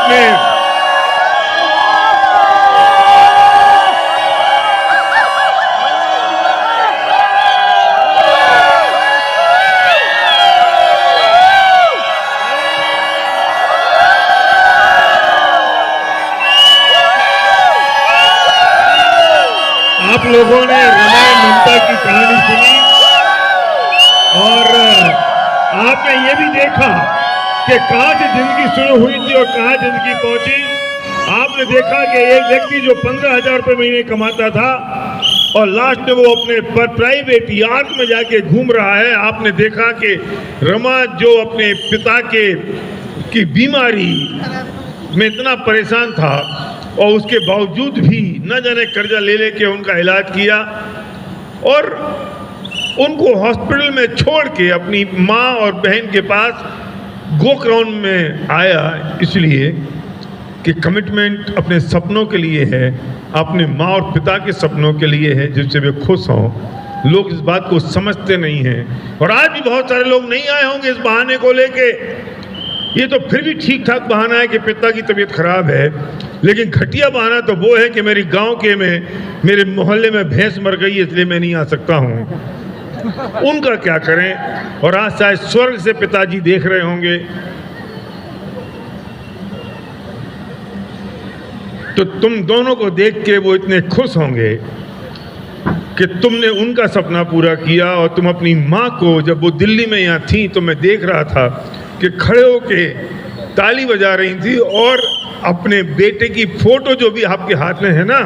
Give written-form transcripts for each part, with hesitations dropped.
आपने आप लोगों ने रमा ममता की कहानी सुनी और आपने ये भी देखा कि कहां से जिंदगी शुरू हुई थी और कहां जिंदगी पहुंची। आपने देखा कि एक व्यक्ति जो 15,000 रुपये महीने कमाता था और लास्ट में वो अपने प्राइवेट यार्ड में जाके घूम रहा है। आपने देखा कि रमा जो अपने पिता की बीमारी में इतना परेशान था और उसके बावजूद भी न जाने कर्जा ले लेके उनका इलाज किया और उनको हॉस्पिटल में छोड़ के अपनी माँ और बहन के पास गोक्राउंड में आया, इसलिए कि कमिटमेंट अपने सपनों के लिए है, अपने माँ और पिता के सपनों के लिए है, जिससे वे खुश हों। लोग इस बात को समझते नहीं हैं और आज भी बहुत सारे लोग नहीं आए होंगे इस बहाने को लेके। ये तो फिर भी ठीक ठाक बहाना है कि पिता की तबीयत खराब है, लेकिन घटिया बहाना तो वो है कि मेरी गांव के में मेरे मोहल्ले में भैंस मर गई इसलिए मैं नहीं आ सकता हूं। उनका क्या करें। और आज शायद स्वर्ग से पिताजी देख रहे होंगे तो तुम दोनों को देख के वो इतने खुश होंगे कि तुमने उनका सपना पूरा किया। और तुम अपनी माँ को, जब वो दिल्ली में यहाँ थी तो मैं देख रहा था कि खड़े होके ताली बजा रही थी और अपने बेटे की फोटो जो भी आपके हाथ में है ना,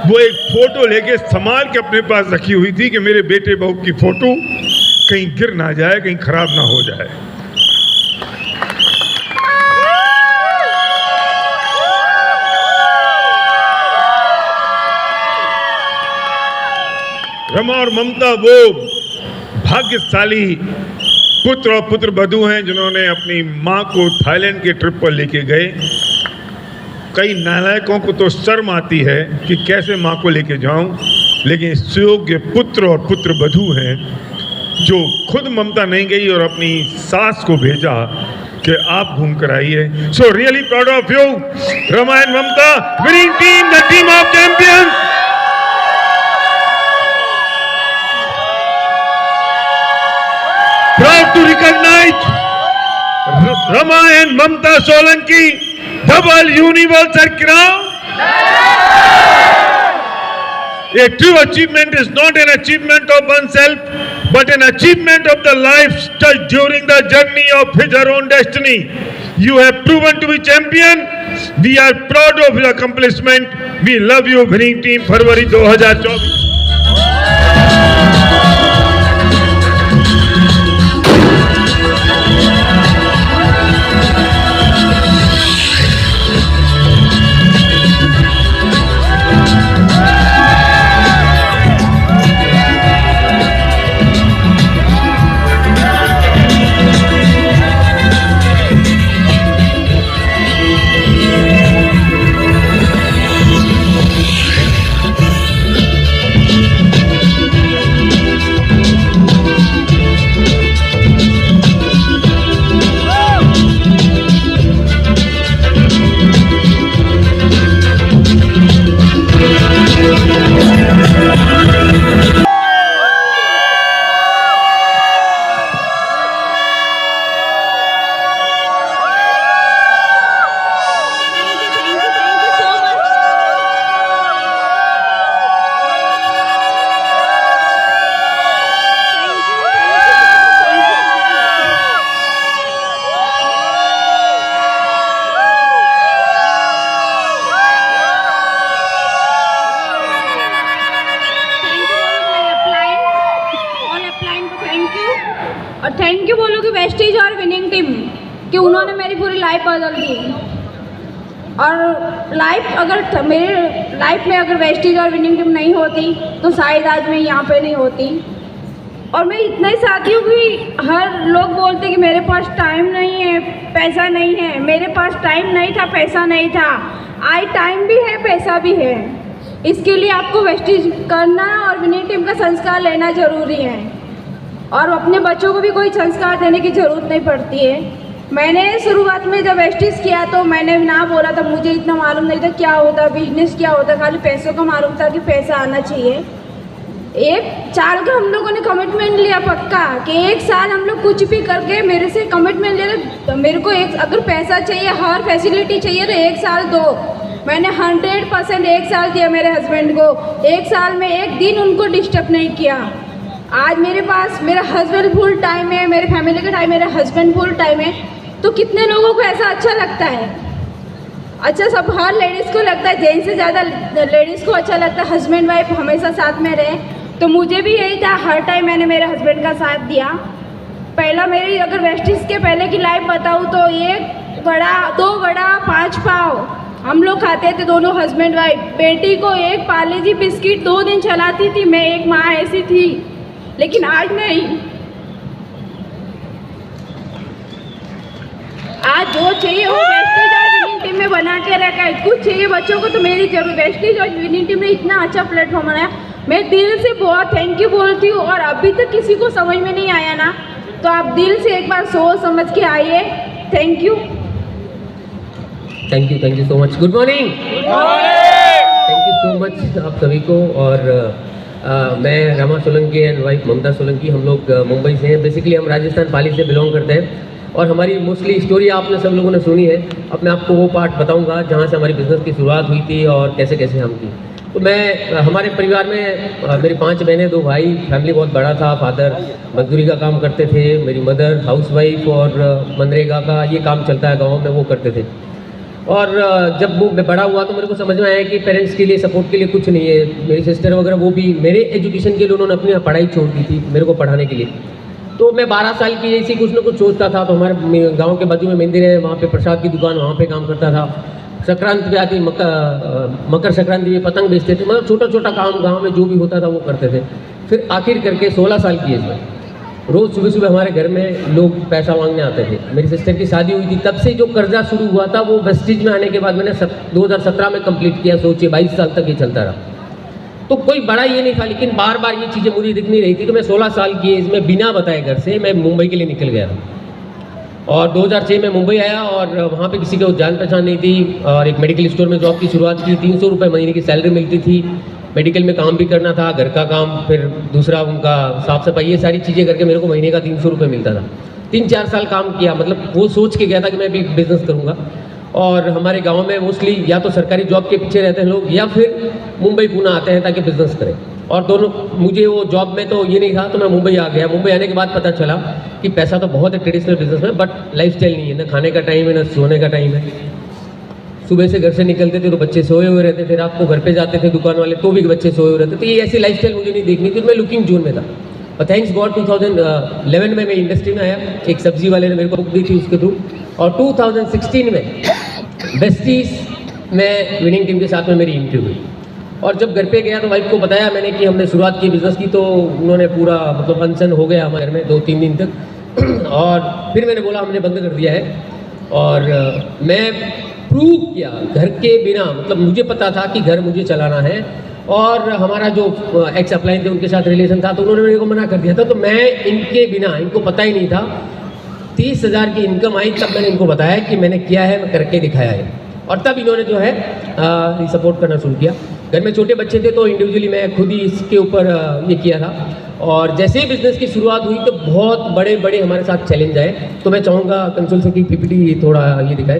वो एक फोटो लेके संभाल के अपने पास रखी हुई थी कि मेरे बेटे बहू की फोटो कहीं गिर ना जाए, कहीं खराब ना हो जाए। रमा और ममता वो भाग्यशाली पुत्र और पुत्र वधू हैं जिन्होंने अपनी माँ को थाईलैंड के ट्रिप पर लेके गए। कई नालायकों को तो शर्म आती है कि कैसे माँ को लेके जाऊं, लेकिन सुयोग्य पुत्र और पुत्र वधू हैं जो खुद ममता नहीं गई और अपनी सास को भेजा कि आप घूम कर आइए। So really proud of you Rama and Mamta, winning team, the team of champions. Proud to recognize Rama and Mamta Solanki, double universal crown. A true achievement is not an achievement of oneself, but an achievement of the life touched during the journey of his or own destiny. You have proven to be champion. We are proud of your accomplishment. We love you, winning team, February 2024. और thank you बोलूँगी Vestige और winning team कि उन्होंने मेरी पूरी life बदल दी। और मेरे लाइफ में अगर वेस्टीज और विनिंग टीम नहीं होती तो शायद आज मैं यहाँ पे नहीं होती। और मैं इतना ही चाहती हूँ कि हर लोग बोलते कि मेरे पास टाइम नहीं है, पैसा नहीं है। मेरे पास टाइम नहीं था, पैसा नहीं था, आज टाइम भी है, पैसा भी है। इसके लिए आपको वेस्टीज करना और विनिंग टीम का संस्कार लेना ज़रूरी है और अपने बच्चों को भी कोई संस्कार देने की ज़रूरत नहीं पड़ती है। मैंने शुरुआत में जब वेस्टीज किया तो मैंने ना बोला था, मुझे इतना मालूम नहीं था क्या होता बिजनेस, क्या होता, खाली पैसों का मालूम था कि पैसा आना चाहिए। 1 साल का हम लोगों ने कमिटमेंट लिया पक्का कि 1 साल हम लोग कुछ भी करके, मेरे से कमिटमेंट ले रहे, मेरे को अगर पैसा चाहिए, हर फैसिलिटी चाहिए तो 1 साल दो। मैंने 100% 1 साल दिया मेरे हस्बैंड को। 1 साल में 1 दिन उनको डिस्टर्ब नहीं किया। आज मेरे पास मेरा हस्बैंड फुल टाइम है, मेरे फैमिली का टाइम, मेरा हस्बैंड फुल टाइम है। तो कितने लोगों को ऐसा अच्छा लगता है? अच्छा, सब हर लेडीज़ को लगता है, जेंट्स से ज़्यादा लेडीज़ को अच्छा लगता है हस्बैंड वाइफ हमेशा साथ में रहे। तो मुझे भी यही था, हर टाइम मैंने मेरे हस्बैंड का साथ दिया। पहला मेरी अगर वेस्टीज के पहले की लाइफ बताऊँ तो 1 वड़ा 2 वड़ा 5 पाव हम लोग खाते थे, दोनों हस्बैंड वाइफ। बेटी को 1 पार्ले-जी बिस्किट 2 दिन चलाती थी मैं, एक माँ ऐसी थी। लेकिन आज नहीं, आज जो चाहिए वो वेस्टीज और विनिंग टीम में बना के रखा है। कुछ चाहिए बच्चों को तो मेरी जरूर, वेस्टीज और विनिंग टीम ने इतना अच्छा प्लेटफॉर्म बनाया। मैं दिल से बहुत थैंक यू बोलती हूँ। और अभी तक किसी को समझ में नहीं आया ना, तो आप दिल से एक बार सोच समझ के आइए। Thank you so much. Good morning. Thank you so much आप सभी को। और मैं रमा सोलंकी एंड वाइफ ममता सोलंकी, हम लोग मुंबई से हैं। बेसिकली हम राजस्थान पाली से बिलोंग करते हैं और हमारी मोस्टली स्टोरी आपने सब लोगों ने सुनी है। अब मैं आपको वो पार्ट बताऊंगा जहाँ से हमारी बिज़नेस की शुरुआत हुई थी और कैसे कैसे हम की। तो मैं हमारे परिवार में मेरी 5 बहनें 2 भाई, फैमिली बहुत बड़ा था। फादर मजदूरी का काम करते थे, मेरी मदर हाउसवाइफ और मनरेगा का ये काम चलता है गाँव में, वो करते थे। और जब वो मैं बड़ा हुआ तो मेरे को समझ में आया कि पेरेंट्स के लिए सपोर्ट के लिए कुछ नहीं है। मेरी सिस्टर वगैरह वो भी मेरे एजुकेशन के लिए उन्होंने अपनी पढ़ाई छोड़ दी थी मेरे को पढ़ाने के लिए। तो मैं 12 साल की ऐसी कुछ ना कुछ सोचता था। तो हमारे गांव के बाजू में मंदिर है, वहाँ पे प्रसाद की दुकान, वहाँ पे काम करता था। संक्रांति पे आती मकर संक्रांति में पतंग बेचते थे। मतलब छोटा छोटा काम गांव में जो भी होता था वो करते थे। फिर आखिर करके 16 साल की एज में रोज़ सुबह सुबह हमारे घर में लोग पैसा मांगने आते थे। मेरी सिस्टर की शादी हुई थी, तब से जो कर्जा शुरू हुआ था वो वेस्टीज में आने के बाद मैंने 2017 में कंप्लीट किया। सोचिए 22 साल तक ये चलता रहा। तो कोई बड़ा ये नहीं था, लेकिन बार बार ये चीज़ें मुझे दिख नहीं रही थी। तो मैं 16 साल की एज में बिना बताए घर से मैं मुंबई के लिए निकल गया था। और 2006 में मुंबई आया और वहाँ पे किसी को जान पहचान नहीं थी। और एक मेडिकल स्टोर में जॉब की शुरुआत की। 300 रुपये महीने की सैलरी मिलती थी। मेडिकल में काम भी करना था, घर का काम, फिर दूसरा उनका साफ सफाई, ये सारी चीज़ें करके मेरे को महीने का 300 रुपये मिलता था। 3-4 साल काम किया। मतलब वो सोच के गया था कि मैं भी बिज़नेस करूँगा। और हमारे गांव में मोस्टली या तो सरकारी जॉब के पीछे रहते हैं लोग या फिर मुंबई पुणे आते हैं ताकि बिज़नेस करें। और दोनों, मुझे वो जॉब में तो ये नहीं था, तो मैं मुंबई आ गया। मुंबई आने के बाद पता चला कि पैसा तो बहुत है ट्रेडिशनल बिजनेस में, बट लाइफस्टाइल नहीं है। ना खाने का टाइम है, ना सोने का टाइम है। सुबह से घर से निकलते थे तो बच्चे सोए हुए रहते थे, रात को घर पे जाते थे दुकान वाले तो भी बच्चे सोए हुए रहते। तो ये ऐसी लाइफस्टाइल मुझे नहीं देखनी थी। मैं लुकिंग जोन में था। और थैंक्स गॉड 2011 में मैं इंडस्ट्री में आया। एक सब्जी वाले ने मेरे को बुक दी थी उसके थ्रू। और 2016 में वेस्टीज में विनिंग टीम के साथ में मेरी एंट्री हुई। और जब घर पे गया तो वाइफ को बताया मैंने कि हमने शुरुआत की बिज़नेस की। तो उन्होंने पूरा मतलब अनशन हो गया हमारे घर में 2-3 दिन तक। और फिर मैंने बोला हमने बंद कर दिया है। और मैं प्रूव किया घर के बिना, मतलब मुझे पता था कि घर मुझे चलाना है। और हमारा जो एक्स अपलाइन थे उनके साथ रिलेशन था, तो उन्होंने मेरे को मना कर दिया था। तो मैं इनके बिना, इनको पता ही नहीं था, 30,000 की इनकम आई तब मैंने इनको बताया कि मैंने किया है, मैं करके दिखाया है। और तब इन्होंने जो है सपोर्ट करना शुरू किया। घर में छोटे बच्चे थे तो इंडिविजुअली मैं खुद ही इसके ऊपर ये किया था। और जैसे ही बिज़नेस की शुरुआत हुई तो बहुत बड़े बड़े हमारे साथ चैलेंज आए। तो मैं चाहूँगा कंसोल से कि पीपीटी थोड़ा ये दिखाए।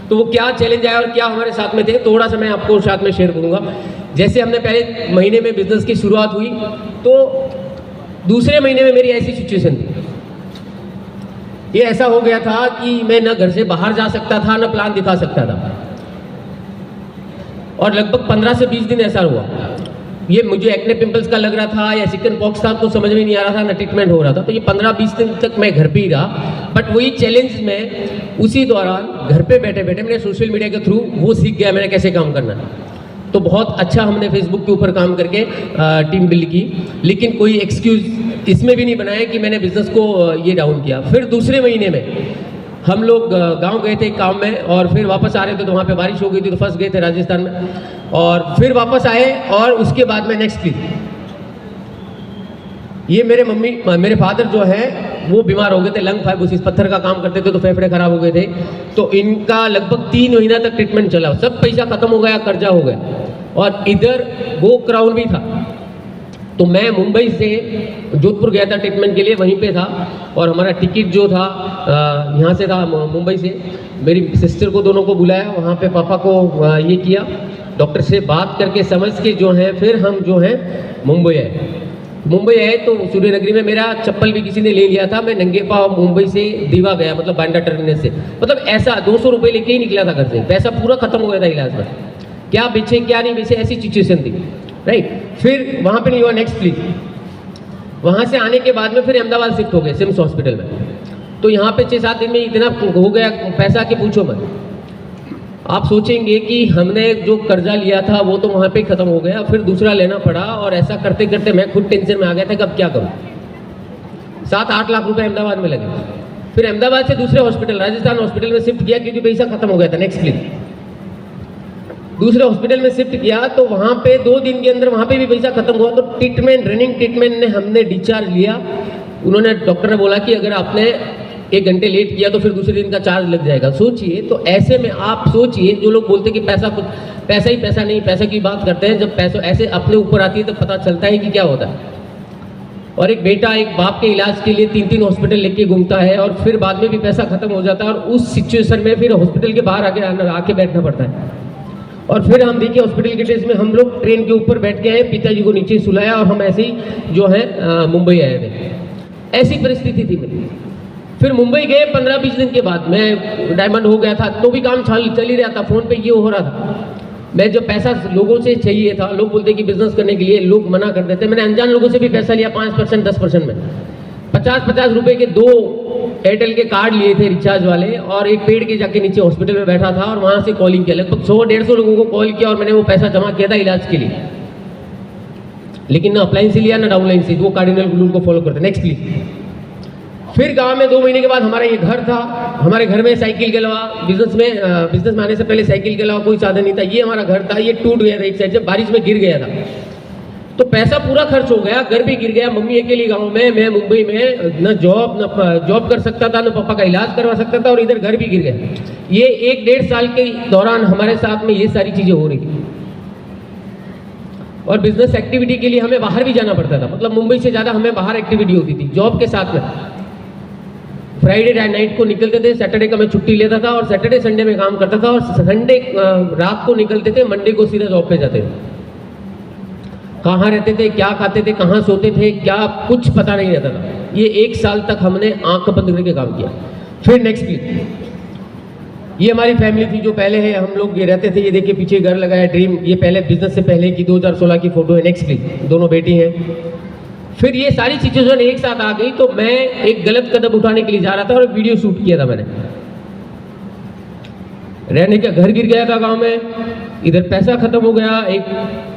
तो वो क्या चैलेंज आया और क्या हमारे साथ में थे, थोड़ा सा मैं आपको साथ में शेयर करूँगा। जैसे हमने पहले महीने में बिज़नेस की शुरुआत हुई तो दूसरे महीने में मेरी ऐसी सिचुएशन थी। ये ऐसा हो गया था कि मैं न घर से बाहर जा सकता था, न प्लान दिखा सकता था। और लगभग 15 से 20 दिन ऐसा हुआ। ये मुझे एक्ने पिंपल्स का लग रहा था या चिकन पॉक्स था, तो समझ में नहीं आ रहा था, ना ट्रीटमेंट हो रहा था। तो ये 15-20 दिन तक मैं घर पे ही रहा। बट वही चैलेंज में उसी दौरान घर पे बैठे बैठे मैंने सोशल मीडिया के थ्रू वो सीख गया मैंने कैसे काम करना है। तो बहुत अच्छा हमने फेसबुक के ऊपर काम करके टीम बिल्ड की। लेकिन कोई एक्सक्यूज़ इसमें भी नहीं बनाया कि मैंने बिज़नेस को ये डाउन किया। फिर दूसरे महीने में हम लोग गांव गए थे काम में और फिर वापस आ रहे थे तो वहाँ पे बारिश हो गई थी, तो फंस गए थे राजस्थान में। और फिर वापस आए और उसके बाद में नेक्स्ट थी, ये मेरे फादर जो है वो बीमार हो गए थे, लंग फाइब्रोसिस, पत्थर का काम करते थे तो फेफड़े खराब हो गए थे। तो इनका लगभग 3 महीना तक ट्रीटमेंट चला, सब पैसा खत्म हो गया, कर्जा हो गया। और इधर गो क्राउन भी था, तो मैं मुंबई से जोधपुर गया था ट्रीटमेंट के लिए, वहीं पे था। और हमारा टिकट जो था यहाँ से था, मुंबई से। मेरी सिस्टर को दोनों को बुलाया, वहाँ पे पापा को ये किया, डॉक्टर से बात करके समझ के जो है फिर हम जो है मुंबई आए। मुंबई आए तो सूर्यनगरी में मेरा चप्पल भी किसी ने ले लिया था, मैं नंगे पाँव मुंबई से दीवा गया, मतलब बांद्रा टर्मिनस से। मतलब ऐसा 200 रुपये लेके ही निकला था घर से, पैसा पूरा खत्म हो गया था इलाज में, क्या बेचे क्या नहीं बेचे, ऐसी सिचुएशन थी, राइट। फिर वहाँ पे नहीं हुआ, नेक्स्ट प्लीज। वहाँ से आने के बाद में फिर अहमदाबाद शिफ्ट हो गए सिम्स हॉस्पिटल में। तो यहाँ पे 6-7 दिन में इतना हो गया पैसा कि पूछो मत। आप सोचेंगे कि हमने जो कर्जा लिया था वो तो वहाँ पे ख़त्म हो गया, फिर दूसरा लेना पड़ा, और ऐसा करते करते मैं खुद टेंशन में आ गया था कि अब क्या करूँ। 7-8 लाख रुपए अहमदाबाद में लगे। फिर अहमदाबाद से दूसरे हॉस्पिटल, राजस्थान हॉस्पिटल में शिफ्ट किया क्योंकि पैसा खत्म हो गया था। Next please. दूसरे हॉस्पिटल में शिफ्ट किया तो वहाँ पे 2 दिन के अंदर वहाँ पे भी पैसा खत्म हुआ। तो ट्रीटमेंट, रनिंग ट्रीटमेंट ने हमने डिस्चार्ज लिया। उन्होंने, डॉक्टर ने बोला कि अगर आपने 1 घंटे लेट किया तो फिर दूसरे दिन का चार्ज लग जाएगा। सोचिए, तो ऐसे में आप सोचिए, जो लोग बोलते हैं कि पैसा ही पैसा नहीं, पैसा की बात करते हैं, जब पैसा ऐसे अपने ऊपर आती है तो पता चलता है कि क्या होता है। और एक बेटा एक बाप के इलाज के लिए 3-3 हॉस्पिटल लेके घूमता है, और फिर बाद में भी पैसा खत्म हो जाता है, और उस सिचुएशन में फिर हॉस्पिटल के बाहर आके बैठना पड़ता है। और फिर हम देखिए हॉस्पिटल के ड्रेस में हम लोग ट्रेन के ऊपर बैठ के आए, पिताजी को नीचे सुलाया, और हम ऐसे ही जो है मुंबई आए थे। ऐसी परिस्थिति थी मेरी। फिर मुंबई गए 15-20 दिन के बाद, मैं डायमंड हो गया था तो भी काम चल ही रहा था, फ़ोन पे ये हो रहा था। मैं जब पैसा लोगों से चाहिए था, लोग बोलते कि बिजनेस करने के लिए, लोग मना कर देते। मैंने अनजान लोगों से भी पैसा लिया, 5%, 10% में 50-50 रुपये के 2 एयरटेल के कार्ड लिए थे रिचार्ज वाले, और एक पेड़ के जाके नीचे हॉस्पिटल में बैठा था, और वहाँ से कॉलिंग किया, लगभग 100-150 लोगों को कॉल किया, और मैंने वो पैसा जमा किया था इलाज के लिए। लेकिन ना अपलाइन से लिया ना डाउनलाइन से, वो कार्डिनल रूल को फॉलो करते। Next please. फिर गांव में 2 महीने के बाद हमारा ये घर था। हमारे घर में साइकिल के अलावा, बिजनेस में आने से पहले साइकिल के अलावा कोई साधन नहीं था। ये हमारा घर था, ये टूट गया था एक साइड से, बारिश में गिर गया था, तो पैसा पूरा खर्च हो गया, घर भी गिर गया। मम्मी अकेली गांव में, मैं मुंबई में, न जॉब कर सकता था, न पापा का इलाज करवा सकता था, और इधर घर भी गिर गया। ये 1-1.5 साल के दौरान हमारे साथ में ये सारी चीज़ें हो रही थी। और बिजनेस एक्टिविटी के लिए हमें बाहर भी जाना पड़ता था, मतलब मुंबई से ज़्यादा हमें बाहर एक्टिविटी होती थी जॉब के साथ में। फ्राइडे नाइट को निकलते थे, सैटरडे का मैं छुट्टी लेता था, और सैटरडे संडे में काम करता था, और संडे रात को निकलते थे, मंडे को सीधा जॉब पे जाते थे। कहाँ रहते थे, क्या खाते थे, कहाँ सोते थे, क्या कुछ पता नहीं रहता था। ये 1 साल तक हमने आंख बंद करके काम किया। फिर नेक्स्ट प्लीज। ये हमारी फैमिली थी जो पहले है, हम लोग ये रहते थे, ये देखिए पीछे घर लगाया ड्रीम, ये पहले बिजनेस से पहले की 2016 की फोटो है। Next please. दोनों बेटी हैं। फिर ये सारी सिचुएशन एक साथ आ गई, तो मैं एक गलत कदम उठाने के लिए जा रहा था, और एक वीडियो शूट किया था मैंने। रहने का घर गिर गया था गांव में, इधर पैसा खत्म हो गया, एक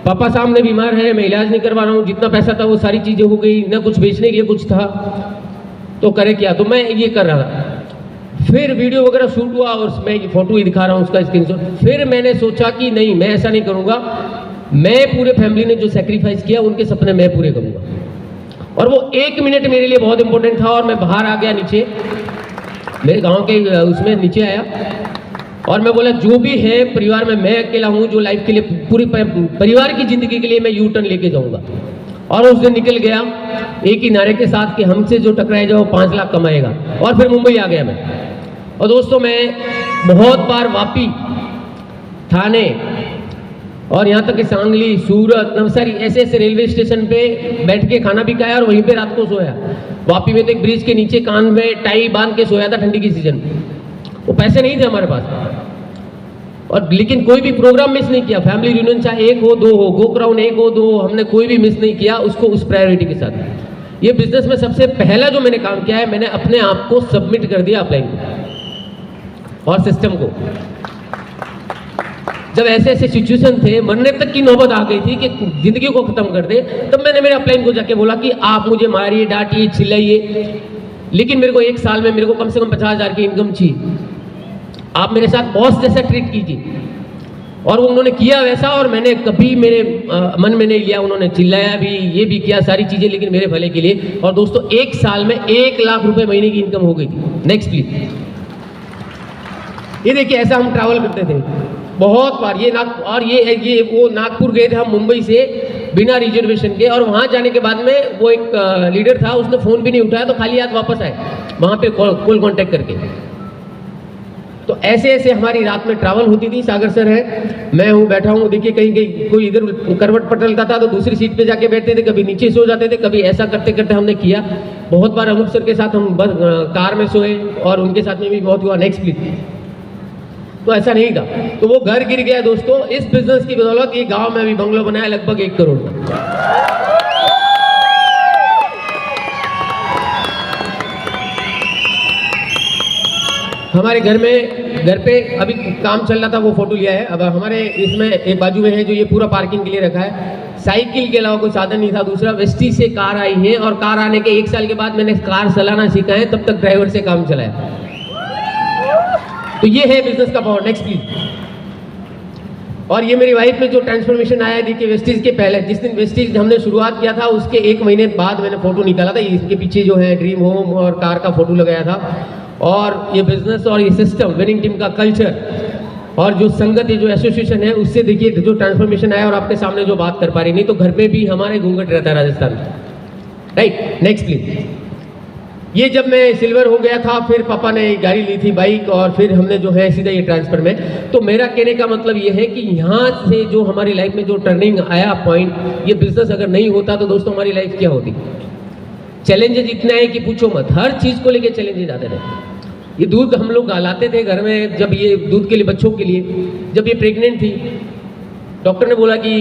पापा सामने बीमार है, मैं इलाज नहीं करवा रहा हूँ, जितना पैसा था वो सारी चीज़ें हो गई, ना कुछ बेचने के लिए कुछ था, तो करे क्या। तो मैं ये कर रहा था। फिर वीडियो वगैरह शूट हुआ, और मैं ये फोटो ही दिखा रहा हूँ उसका स्क्रीनशॉट। फिर मैंने सोचा कि नहीं, मैं ऐसा नहीं करूँगा, मैं पूरे फैमिली ने जो सेक्रीफाइस किया उनके सपने मैं पूरे करूँगा। और वो 1 मिनट मेरे लिए बहुत इंपॉर्टेंट था, और मैं बाहर आ गया नीचे, मेरे गाँव के उसमें नीचे आया, और मैं बोला जो भी है परिवार में, मैं अकेला हूँ जो लाइफ के लिए, पूरी परिवार की ज़िंदगी के लिए मैं यू टर्न लेके जाऊँगा। और उस दिन निकल गया एक ही नारे के साथ कि हमसे जो टकराए जाओ 5 लाख कमाएगा। और फिर मुंबई आ गया मैं। और दोस्तों, मैं बहुत बार वापी, थाने, और यहाँ तक कि सांगली, सूरत, नवसारी, ऐसे ऐसे रेलवे स्टेशन पे बैठ के खाना भी खाया, और वहीं पे रात को सोया। वापी में तो एक ब्रिज के नीचे कान में टाई बांध के सोया था ठंडी की सीजन में। वो पैसे नहीं थे हमारे पास, और लेकिन कोई भी प्रोग्राम मिस नहीं किया। फैमिली रियूनियन चाहे 1 हो 2 हो, गो क्राउन 1 हो 2 हो, हमने कोई भी मिस नहीं किया उसको, उस प्रायोरिटी के साथ। ये बिजनेस में सबसे पहला जो मैंने काम किया है, मैंने अपने आप को सबमिट कर दिया अपलाइन को और सिस्टम को। जब ऐसे ऐसे सिचुएशन थे, मरने तक की नौबत आ गई थी कि जिंदगी को खत्म कर दे, तब मैंने मेरे अपलाइन को जाके बोला कि आप मुझे मारिए, डांटिए, चिल्लाइए, लेकिन मेरे को 1 साल में मेरे को कम से कम 50,000 की इनकम चाहिए। आप मेरे साथ बॉस जैसा ट्रीट कीजिए। और वो उन्होंने किया वैसा, और मैंने कभी मेरे मन में नहीं लिया। उन्होंने चिल्लाया भी, ये भी किया, सारी चीज़ें, लेकिन मेरे भले के लिए। और दोस्तों 1 साल में 1 लाख रुपए महीने की इनकम हो गई थी। Next please. ये देखिए, ऐसा हम ट्रैवल करते थे बहुत बार। ये वो नागपुर गए थे हम मुंबई से बिना रिजर्वेशन के, और वहाँ जाने के बाद में वो एक लीडर था, उसने फ़ोन भी नहीं उठाया, तो खाली हाथ वापस आए वहाँ पे कॉल कांटेक्ट करके। तो ऐसे ऐसे हमारी रात में ट्रैवल होती थी। सागर सर है, मैं हूँ, बैठा हूँ, देखिए कहीं कोई इधर करवट पटलता था तो दूसरी सीट पे जाके बैठते थे, कभी नीचे सो जाते थे, कभी ऐसा करते करते हमने किया। बहुत बार अनूप सर के साथ हम बस कार में सोए, और उनके साथ में भी बहुत हुआ। Next please. तो ऐसा नहीं था, तो वो घर गिर गया दोस्तों इस बिजनेस की बदौलत। ये गांव में अभी बंगलो बनाया लगभग 1 करोड़ का। हमारे घर पे अभी काम चल रहा था, वो फोटो लिया है। अब हमारे इसमें एक बाजू में है जो ये पूरा पार्किंग के लिए रखा है। साइकिल के अलावा कोई साधन नहीं था। दूसरा, वेस्टी से कार आई है, और कार आने के 1 साल के बाद मैंने कार चलाना सीखा है, तब तक ड्राइवर से काम चलाया। तो ये है बिजनेस का पावर। Next please. और ये मेरी वाइफ में जो ट्रांसफॉर्मेशन आया, देखिए वेस्टीज के पहले, जिस दिन वेस्टीज हमने शुरुआत किया था उसके 1 महीने बाद मैंने फोटो निकाला था। इसके पीछे जो है ड्रीम होम और कार का फोटो लगाया था। और ये बिजनेस और ये सिस्टम, विनिंग टीम का कल्चर, और जो संगत, ये जो एसोसिएशन है, उससे देखिए जो ट्रांसफॉर्मेशन आया, और आपके सामने जो बात कर पा रही। नहीं तो घर पे भी हमारे घूंघट रहता है राजस्थान में। राइट। Next please. ये जब मैं सिल्वर हो गया था, फिर पापा ने गाड़ी ली थी, बाइक, और फिर हमने जो है सीधा ये ट्रांसफर में। तो मेरा कहने का मतलब ये है कि यहाँ से जो हमारी लाइफ में जो टर्निंग आया पॉइंट, ये बिजनेस अगर नहीं होता तो दोस्तों हमारी लाइफ क्या होती। चैलेंजेस इतने हैं कि पूछो मत, हर चीज़ को लेके चैलेंजेस आते रहे। ये दूध हम लोग लाते थे घर में, जब ये दूध के लिए, बच्चों के लिए, जब ये प्रेग्नेंट थी, डॉक्टर ने बोला कि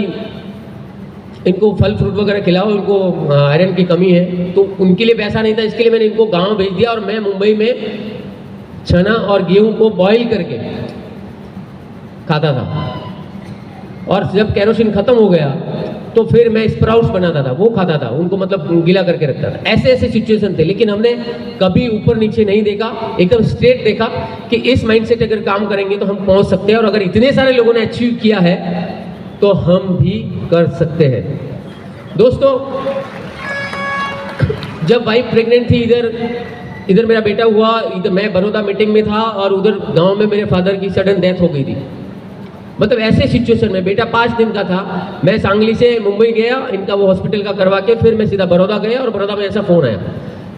इनको फल फ्रूट वगैरह खिलाओ, इनको आयरन की कमी है। तो उनके लिए पैसा नहीं था, इसके लिए मैंने इनको गांव भेज दिया, और मैं मुंबई में चना और गेहूं को बॉईल करके खाता था। और जब केरोसिन खत्म हो गया तो फिर मैं स्प्राउट्स बनाता था, वो खाता था, उनको मतलब गीला करके रखता था। ऐसे ऐसे सिचुएशन थे, लेकिन हमने कभी ऊपर नीचे नहीं देखा, एकदम स्ट्रेट देखा कि इस माइंडसेट अगर काम करेंगे तो हम पहुंच सकते हैं। और अगर इतने सारे लोगों ने अचीव किया है तो हम भी कर सकते हैं। दोस्तों, जब वाइफ प्रेग्नेंट थी, इधर मेरा बेटा हुआ, इधर मैं बड़ौदा मीटिंग में था, और उधर गांव में मेरे फादर की सडन डेथ हो गई थी। मतलब ऐसे सिचुएशन में बेटा 5 दिन का था, मैं सांगली से मुंबई गया, इनका वो हॉस्पिटल का करवा के फिर मैं सीधा बड़ौदा गया, और बड़ौदा में ऐसा फ़ोन आया।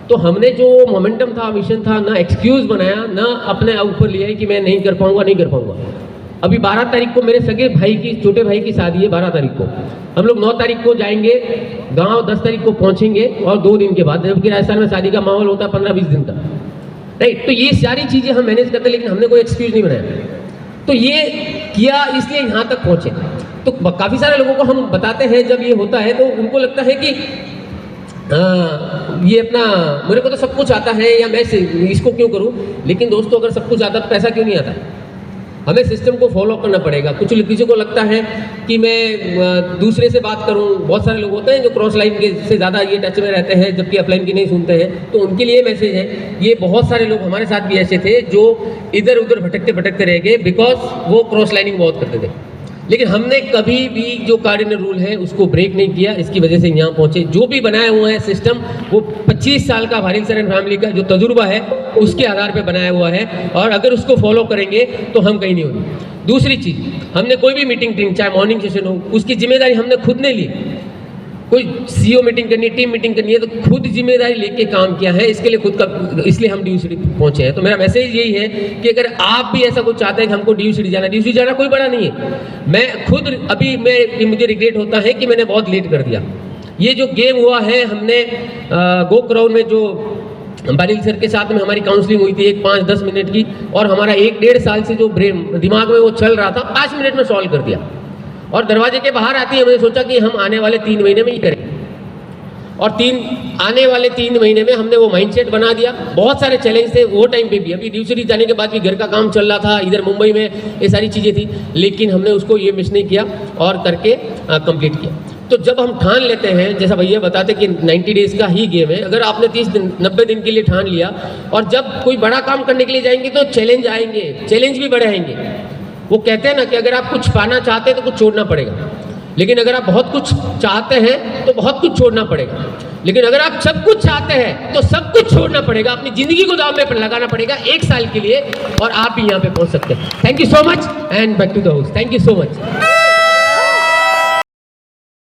तो हमने जो मोमेंटम था, मिशन था, ना एक्सक्यूज़ बनाया, ना अपने ऊपर लिया है कि मैं नहीं कर पाऊंगा। अभी 12 तारीख को मेरे सगे भाई की, छोटे भाई की शादी है। 12 तारीख को हम लोग 9 तारीख को जाएंगे गांव, 10 तारीख को पहुंचेंगे, और 2 दिन के बाद, जबकि राजस्थान में शादी का माहौल होता है 15-20 दिन का। राइट। तो ये सारी चीज़ें हम मैनेज करते, लेकिन हमने कोई एक्सक्यूज़ नहीं बनाया। तो ये किया, इसलिए यहाँ तक पहुँचे। तो काफ़ी सारे लोगों को हम बताते हैं, जब ये होता है तो उनको लगता है कि ये अपना, मेरे को तो सब कुछ आता है, या मैं इसको क्यों करूँ। लेकिन दोस्तों, अगर सब कुछ आता तो पैसा क्यों नहीं आता। हमें सिस्टम को फॉलो करना पड़ेगा। किसी को लगता है कि मैं दूसरे से बात करूं। बहुत सारे लोग होते हैं जो क्रॉस लाइन के से ज़्यादा ये टच में रहते हैं, जबकि अपलाइन की नहीं सुनते हैं। तो उनके लिए मैसेज है, ये बहुत सारे लोग हमारे साथ भी ऐसे थे जो इधर उधर भटकते रह गए, बिकॉज वो क्रॉस लाइनिंग बहुत करते थे। लेकिन हमने कभी भी जो कार्डिनल रूल है उसको ब्रेक नहीं किया, इसकी वजह से यहाँ पहुँचे। जो भी बनाया हुआ है सिस्टम, वो 25 साल का भारिल सर एंड फैमिली का जो तजुर्बा है उसके आधार पे बनाया हुआ है, और अगर उसको फॉलो करेंगे तो हम कहीं नहीं होंगे। दूसरी चीज़, हमने कोई भी मीटिंग, चाहे मॉर्निंग सेशन हो, उसकी जिम्मेदारी हमने खुद ने ली। कोई सीईओ मीटिंग करनी है, टीम मीटिंग करनी है, तो खुद जिम्मेदारी लेके काम किया है, इसके लिए खुद का, इसलिए हम ड्यू सिटी पहुंचे हैं। तो मेरा मैसेज यही है कि अगर आप भी ऐसा कुछ चाहते हैं कि हमको ड्यू सिटी जाना कोई बड़ा नहीं है। मैं खुद अभी मुझे रिग्रेट होता है कि मैंने बहुत लेट कर दिया। ये जो गेम हुआ है, हमने गो क्राउन में जो बारिल सर के साथ में हमारी काउंसलिंग हुई थी, एक 5-10 मिनट की, और हमारा 1-1.5 साल से जो ब्रेन दिमाग में वो चल रहा था, 5 मिनट में सॉल्व कर दिया। और दरवाजे के बाहर आती है, हमने सोचा कि हम आने वाले 3 महीने में ही करें, और आने वाले 3 महीने में हमने वो माइंडसेट बना दिया। बहुत सारे चैलेंज थे वो टाइम पे भी, अभी ड्यू सिटी जाने के बाद भी घर का काम चल रहा था, इधर मुंबई में ये सारी चीज़ें थी, लेकिन हमने उसको ये मिस नहीं किया और करके कंप्लीट किया। तो जब हम ठान लेते हैं, जैसा भैया बताते कि 90 डेज़ का ही गेम है, अगर आपने 90 दिन के लिए ठान लिया, और जब कोई बड़ा काम करने के लिए जाएंगे तो चैलेंज आएंगे, चैलेंज भी बड़े आएंगे। वो कहते हैं ना कि अगर आप कुछ पाना चाहते हैं तो कुछ छोड़ना पड़ेगा, लेकिन अगर आप बहुत कुछ चाहते हैं तो बहुत कुछ छोड़ना पड़ेगा, लेकिन अगर आप सब कुछ चाहते हैं तो सब कुछ छोड़ना पड़ेगा, अपनी ज़िंदगी को दांव में लगाना पड़ेगा 1 साल के लिए, और आप भी यहाँ पे पहुँच सकते हैं। Thank you so much and back to the house. Thank you so much.